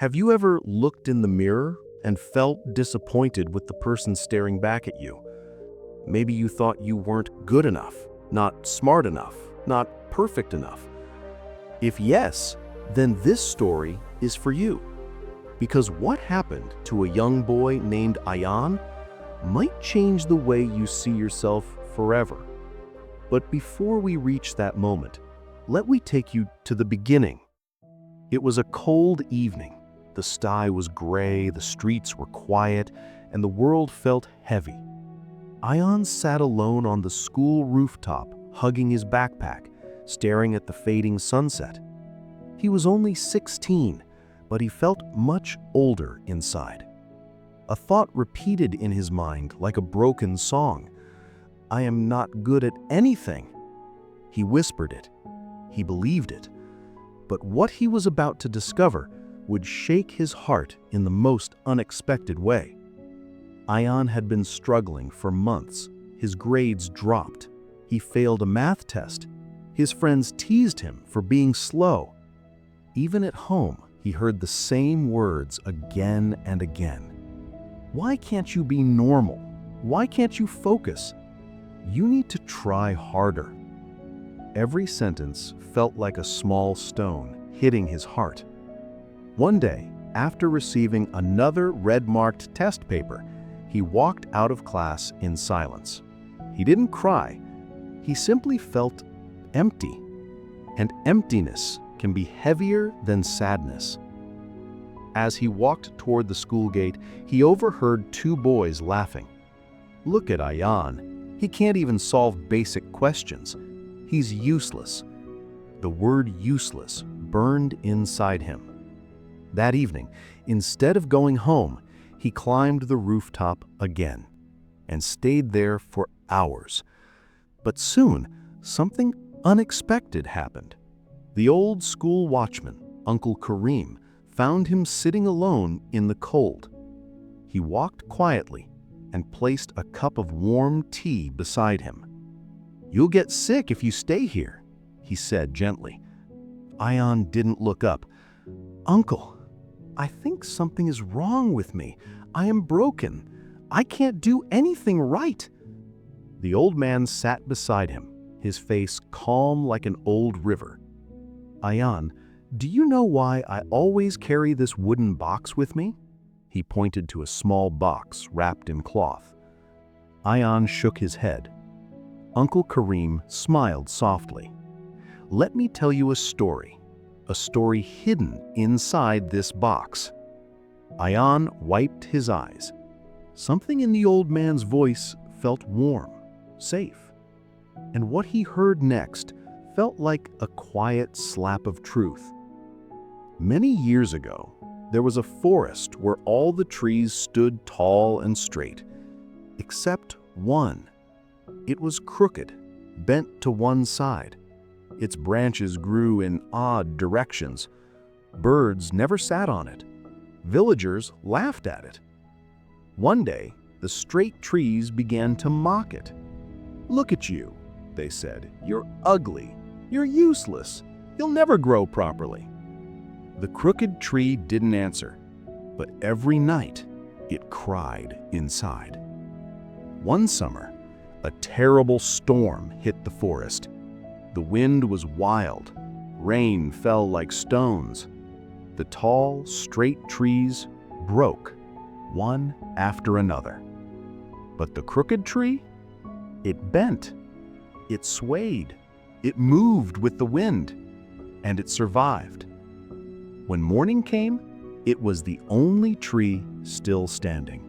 Have you ever looked in the mirror and felt disappointed with the person staring back at you? Maybe you thought you weren't good enough, not smart enough, not perfect enough. If yes, then this story is for you. Because what happened to a young boy named Ayan might change the way you see yourself forever. But before we reach that moment, let me take you to the beginning. It was a cold evening. The sky was gray, the streets were quiet, and the world felt heavy. Ayan sat alone on the school rooftop, hugging his backpack, staring at the fading sunset. He was only 16, but he felt much older inside. A thought repeated in his mind like a broken song. "I am not good at anything." He whispered it. He believed it. But what he was about to discover would shake his heart in the most unexpected way. Ayan had been struggling for months. His grades dropped. He failed a math test. His friends teased him for being slow. Even at home, he heard the same words again and again. "Why can't you be normal? Why can't you focus? You need to try harder." Every sentence felt like a small stone hitting his heart. One day, after receiving another red-marked test paper, he walked out of class in silence. He didn't cry. He simply felt empty. And emptiness can be heavier than sadness. As he walked toward the school gate, he overheard two boys laughing. "Look at Ayan. He can't even solve basic questions. He's useless." The word useless burned inside him. That evening, instead of going home, he climbed the rooftop again and stayed there for hours. But soon, something unexpected happened. The old school watchman, Uncle Kareem, found him sitting alone in the cold. He walked quietly and placed a cup of warm tea beside him. "You'll get sick if you stay here," he said gently. Ayan didn't look up. "Uncle, I think something is wrong with me. I am broken. I can't do anything right." The old man sat beside him, his face calm like an old river. "Ayan, do you know why I always carry this wooden box with me?" He pointed to a small box wrapped in cloth. Ayan shook his head. Uncle Kareem smiled softly. "Let me tell you a story hidden inside this box." Ayan wiped his eyes. Something in the old man's voice felt warm, safe. And what he heard next felt like a quiet slap of truth. Many years ago, there was a forest where all the trees stood tall and straight, except one. It was crooked, bent to one side. Its branches grew in odd directions. Birds never sat on it. Villagers laughed at it. One day, the straight trees began to mock it. "Look at you," they said. "You're ugly. You're useless. You'll never grow properly." The crooked tree didn't answer, but every night it cried inside. One summer, a terrible storm hit the forest. The wind was wild. Rain fell like stones. The tall, straight trees broke, one after another. But the crooked tree? It bent. It swayed. It moved with the wind. And it survived. When morning came, it was the only tree still standing.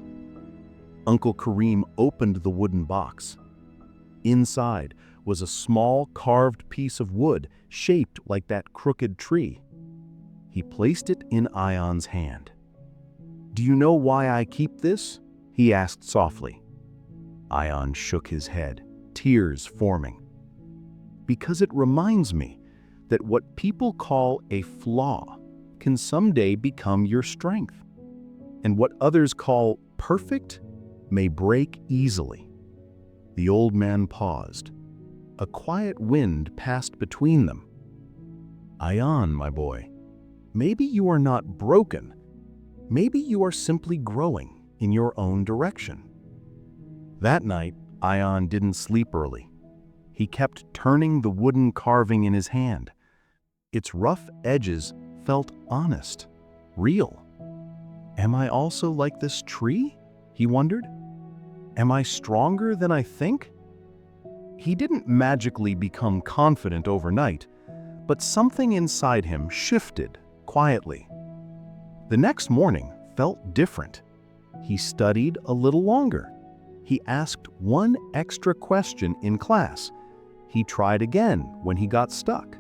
Uncle Kareem opened the wooden box. Inside was a small carved piece of wood shaped like that crooked tree. He placed it in Ayan's hand. "Do you know why I keep this?" he asked softly. Ayan shook his head, tears forming. "Because it reminds me that what people call a flaw can someday become your strength, and what others call perfect may break easily." The old man paused. A quiet wind passed between them. "Ayan, my boy, maybe you are not broken, Maybe you are simply growing in your own direction. That night, Ion didn't sleep early. He kept turning the wooden carving in his hand. Its rough edges felt honest, real. Am I also like this tree? He wondered. Am I stronger than I think? He didn't magically become confident overnight, but something inside him shifted quietly. The next morning felt different. He studied a little longer. He asked one extra question in class. He tried again when he got stuck.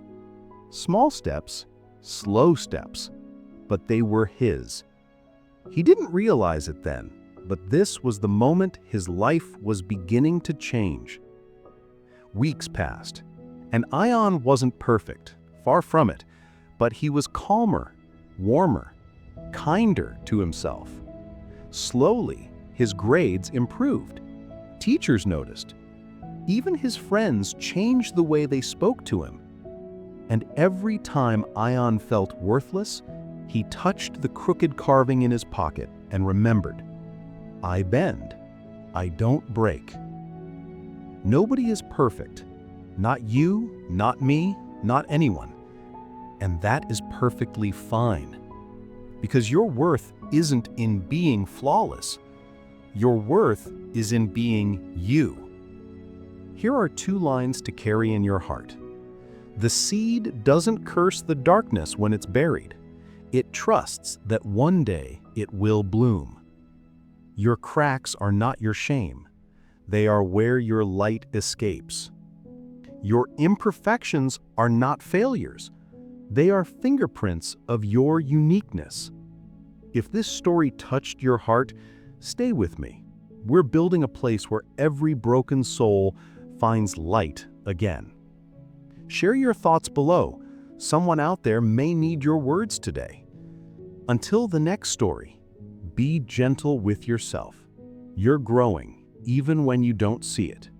Small steps, slow steps, but they were his. He didn't realize it then, but this was the moment his life was beginning to change. Weeks passed, and Ion wasn't perfect, far from it, but he was calmer, warmer, kinder to himself. Slowly, his grades improved. Teachers noticed. Even his friends changed the way they spoke to him. And every time Ion felt worthless, he touched the crooked carving in his pocket and remembered, I bend, I don't break. Nobody is perfect. Not you, not me, not anyone. And that is perfectly fine. Because your worth isn't in being flawless. Your worth is in being you. Here are 2 lines to carry in your heart. The seed doesn't curse the darkness when it's buried. It trusts that one day it will bloom. Your cracks are not your shame. They are where your light escapes. Your imperfections are not failures. They are fingerprints of your uniqueness. If this story touched your heart, stay with me. We're building a place where every broken soul finds light again. Share your thoughts below. Someone out there may need your words today. Until the next story, be gentle with yourself. You're growing, even when you don't see it.